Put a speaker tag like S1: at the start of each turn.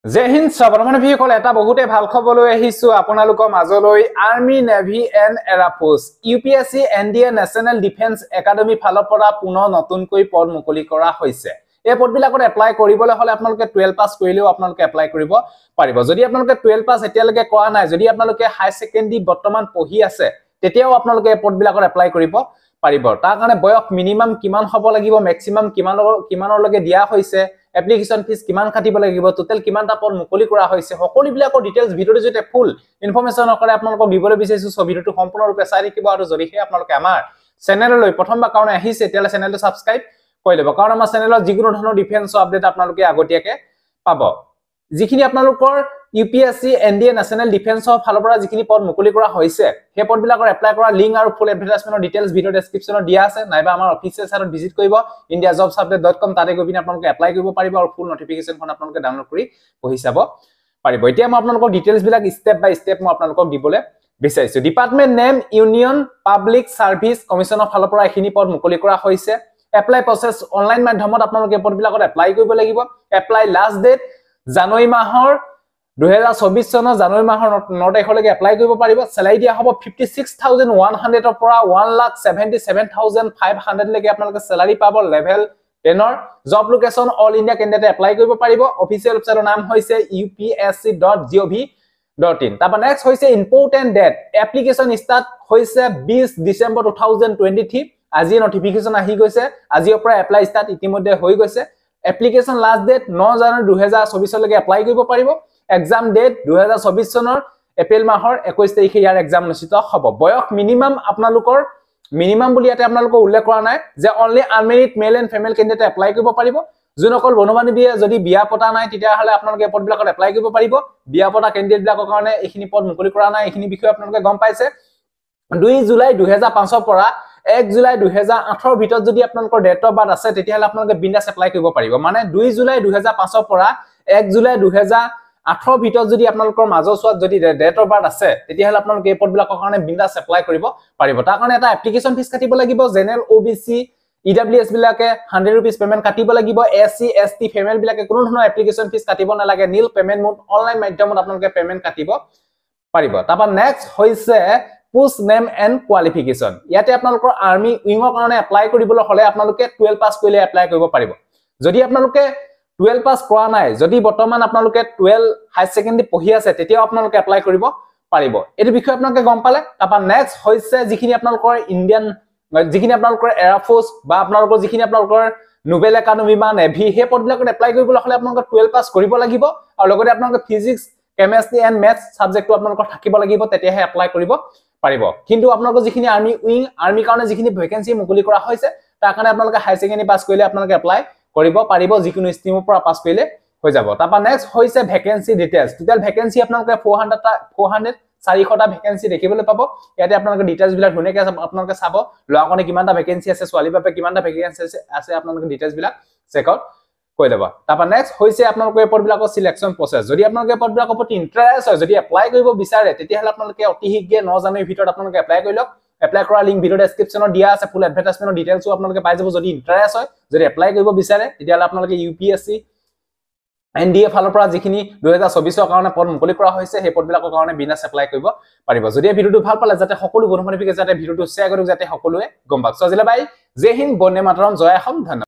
S1: জয় হিন্দ বৰ্তমান ভিসকল এটা বহুতে ভাল খবৰ লৈ আহিছো আপোনালোকৰ মাজলৈ army navy and air force UPSC NDA national defence academy ফালৰ পৰা পুনৰ নতুনকৈ পদ মুকলি কৰা হৈছে এই পদবিলাকত এপ্লাই কৰিবলৈ হলে আপোনালোকে 12 পাস কৰিলেও আপোনালোকে এপ্লাই কৰিব পাৰিব যদি আপোনালোকে 12 পাস এতিয়ালৈকে কৰা নাই যদি আপোনালোকে হাই সেকেন্ডাৰী বৰ্তমান পঢ়ি আছে তেতিয়াও আপোনালোকে এই পদবিলাকত এপ্লাই কৰিব পাৰিব তাৰ কাৰণে বয়স মিনিমাম কিমান হ'ব লাগিব ম্যাক্সিমাম কিমানৰ লগে দিয়া হৈছে এপ্লিকেশন ফিস কিমান কাটিব লাগিব টোটাল কিমানটা পদ মুকলি কৰা হৈছে সকলোবিলাকৰ ডিটেইলছ ভিডিওৰ জৰিয়তে ফুল ইনফৰমেশন অকৰে আপোনালোকক দিবলৈ বিচাৰিছো সব ভিডিওটো সম্পূৰ্ণৰূপে চাই থাকিব আৰু যদিহে আপোনালোকে আমাৰ চেনেললৈ প্ৰথমবাৰ কাৰণে আহিছে তেতিয়ালে চেনেলটো সাবস্ক্ৰাইব কৰি লব কাৰণ আমাৰ চেনেলত যিকোনো ধৰণৰ ডিফেন্স আপডেট আপোনালোকে আগতীয়াকে পাব যিখিনি আপোনালোকৰ ইউপিএসসি এনডিএ নেশনেল ডিফেন্সৰ ফালৰ পৰা যিখিনি পদ মুকলি কৰা হৈছে সেই পদবিলাকৰ এপ্লাই কৰা লিংক আৰু ফুল এডভাৰটাইজমেন্টৰ ডিটেইলছ ভিডিও ডেসক্ৰিপচনত দিয়া আছে নাইবা আমাৰ অফিচিয়েল সাইটত ভিজিট কৰিব indiajobsupdate.com তাতে গৈ পিনে আপোনালোকে এপ্লাই কৰিব পাৰিব আৰু ফুল নটিফিকেশনখন আপোনালোকে ডাউনলোড কৰি পঢ়ি চাব পাৰিব এতিয়া মই আপোনালোকক ডিটেইলছ বিলাক স্টেপ বাই স্টেপ মই আপোনালোকক দিবলৈ বিচাৰিছো department name union public service কমিশনৰ ফালৰ পৰা এখিনি পদ মুকলি কৰা হৈছে এপ্লাই প্ৰসেস অনলাইন মাধ্যমত আপোনালোকে পদবিলাকত এপ্লাই কৰিব লাগিব এপ্লাই লাষ্ট ডেট জানুৱাৰী মাহৰ 2024 চনৰ জানুৱাৰী মাহৰ 9 তাৰিখলৈকে এপ্লাই কৰিব পাৰিব স্যালাৰি দিয়া হ'ব 56100 ৰ পৰা 1,77,500 লৈকে আপোনালোকে স্যালাৰি পাব লেভেল 10 ৰ job location all India candidate apply কৰিব পাৰিব অফিচিয়েল ৱেবছাইটৰ নাম হৈছে upsc.gov.in তাৰপা নেক্সট হৈছে ইম্পৰ্টেন্ট ডেট এপ্লিকেশন ষ্টাৰ্ট হৈছে 20 ডিসেম্বৰ 2023 আজি নটিফিকেশন আহি গৈছে আজিৰ পৰা এপ্লাই ষ্টাৰ্ট ইতিমধ্যে হৈ গৈছে এপ্লিকেশন লাষ্ট ডেট 9 জানুৱাৰী 2024 লৈকে এপ্লাই কৰিব পাৰিব এক্সাম ডেট 2024 চনৰ এপ্ৰিল মাহৰ 21 তাৰিখে ইয়াৰ এক্সাম অনুষ্ঠিত হ'ব বয়স মিনিমাম আপোনালোকৰ মিনিমাম বুলি ইয়াতে আপোনালোকক উল্লেখ কৰা নাই যে only unmarried male and female candidate apply কৰিব পাৰিব যোনসকল বনবান্ধৱীয়ে যদি বিয়া পতা নাই তেতিয়া হলে আপোনালোকে পদবিলাকত এপ্লাই কৰিব পাৰিব বিয়া পতা কেণ্ডিডেট বিলাকৰ কাৰণে এইখিনি পদ মুকলি কৰা নাই এইখিনি বিষয় আপোনালোকে গম পাইছে 2 জুলাই 2005 ৰ পৰা 1 জুলাই 2008 ৰ ভিতৰত যদি আপোনালোকৰ ডেট অফ বাৰ্থ আছে তেতিয়া হলে আপোনালোকে বিন্দাস এপ্লাই কৰিব পাৰিব মানে 2 জুলাই 2005 ৰ পৰা 1 জুলাই 2008 ভিতৰত যদি আপোনালোকৰ মাজৰছোৱাত যদি ডেট অফ বাৰ্থ আছে তেতিয়া হলে আপোনালোকে এই পদবিলাকৰ কাৰণে বিন্দাস এপ্লাই কৰিব পাৰিব তাৰ কাৰণে এটা এপ্লিকেশন ফিস কাটিব লাগিব জেনেৰেল ওবিসি ইডব্লিউএছ বিলাকে 100 रुपीस পেমেন্ট কাটিব লাগিব এসসি এসটি ফিমেল বিলাকে কোনো ধৰণৰ এপ্লিকেশন ফিস কাটিব নালাগে নীল পেমেন্ট মোড অনলাইন মাধ্যমত আপোনালোকে পেমেন্ট কাটিব পাৰিব তাৰপা নেক্সট হৈছে পোষ্ট নেম এণ্ড কোৱালিফিকেশন ইয়াতে আপোনালোকৰ আৰ্মি উইঙৰ কাৰণে এপ্লাই কৰিবলৈ হলে আপোনালোকে 12 পাস কৰিলে এপ্লাই কৰিব পাৰিব যদি আপোনালোকে 12 পাস কৰা নাই যদি বৰ্তমান আপোনালোকে 12 হাই সেকেন্ডাৰী পঢ়ি আছে তেতিয়া আপোনালোকে এপ্লাই কৰিব পাৰিব এই বিষয়ে আপোনালোকে গম পালে তাৰপা নেক্সট হৈছে যিখিনি আপোনালোকৰ ইণ্ডিয়ান যিখিনি আপোনালোকৰ এয়াৰফোৰ্স বা আপোনালোকৰ যিখিনি আপোনালোকৰ নোবেল একাডেমি বা নেভি হে পদবিলাকত এপ্লাই কৰিবলৈ হলে আপোনালোকে 12 পাস কৰিব লাগিব আৰু লগতে আপোনালোকে ফিজিক্স কেমিষ্ট্ৰি এণ্ড মেথছ সাবজেক্টটো আপোনালোকৰ থাকিব লাগিব তেতিয়াহে এপ্লাই কৰিব পাৰিব কিন্তু আপোনালোকৰ যিখিনি আৰ্মি উইং আৰ্মি কাৰণে যিখিনি ভেকেন্সি মুকলি কৰা হৈছে তাৰ কাৰণে আপোনালোকে হাই সেকেন্ডাৰী পাস কৰিলে আপোনালোকে এপ্লাই কৰিব পাৰিব যিকোনো ষ্ট্ৰীমৰ পৰা পাস কৰিলে হৈ যাব তাৰপা নেক্সট হৈছে ভেকেন্সি ডিটেইলছ টোটাল ভেকেন্সি আপোনালোকে 400টা ভেকেন্সি দেখিবলৈ পাব ইয়াতে আপোনালোকে ডিটেইলছ বিলাক ধুনীয়াকৈ আপোনালোকে চাব লৰাকনে কিমানটা ভেকেন্সি আছে ছোৱালীৰ বাবে কিমানটা ভেকেন্সি আছে আপোনালোকে ডিটেইলছ বিলাক চেক আউট কৰি লব তাৰপা নেক্সট হৈছে আপোনালোকৰ এই পদবিলাকৰ সিলেকশন প্ৰসেস যদি আপোনালোকে পদবিলাকৰ প্ৰতি ইন্টাৰেষ্ট হয় যদি এপ্লাই কৰিব বিচাৰে তেতিয়া হলে আপোনালোকে অতি শীঘ্ৰে 9 জানুৱাৰীৰ ভিতৰত আপোনালোকে এপ্লাই কৰি লওক এপ্লাই কৰা লিংক ভিডিও ডেসক্ৰিপচনত দিয়া আছে ফুল এডভাৰটাইজমেন্টৰ ডিটেইলছও আপোনালোকে পাই যাব যদি ইন্টাৰেষ্ট হয় যদি এপ্লাই কৰিব বিচাৰে তেতিয়া হলে আপোনালোকে ইউপিএসসি এনডিএ ফালৰ পৰা যিখিনি 2024 ৰ কাৰণে পদ মুকলি কৰা হৈছে সেই পদবিলাকৰ কাৰণে বিনাস এপ্লাই কৰিব পাৰিব যদি এই ভিডিওটো ভাল পালে যাতে সকলো বন্ধু-বান্ধৱীকে যাতে ভিডিওটো শেয়াৰ কৰক যাতে সকলোৱে গম পাওক সো আজিলৈ বাই জয় হিন্দ বন্দে মাতৰম জয় অসম ধন্যবাদ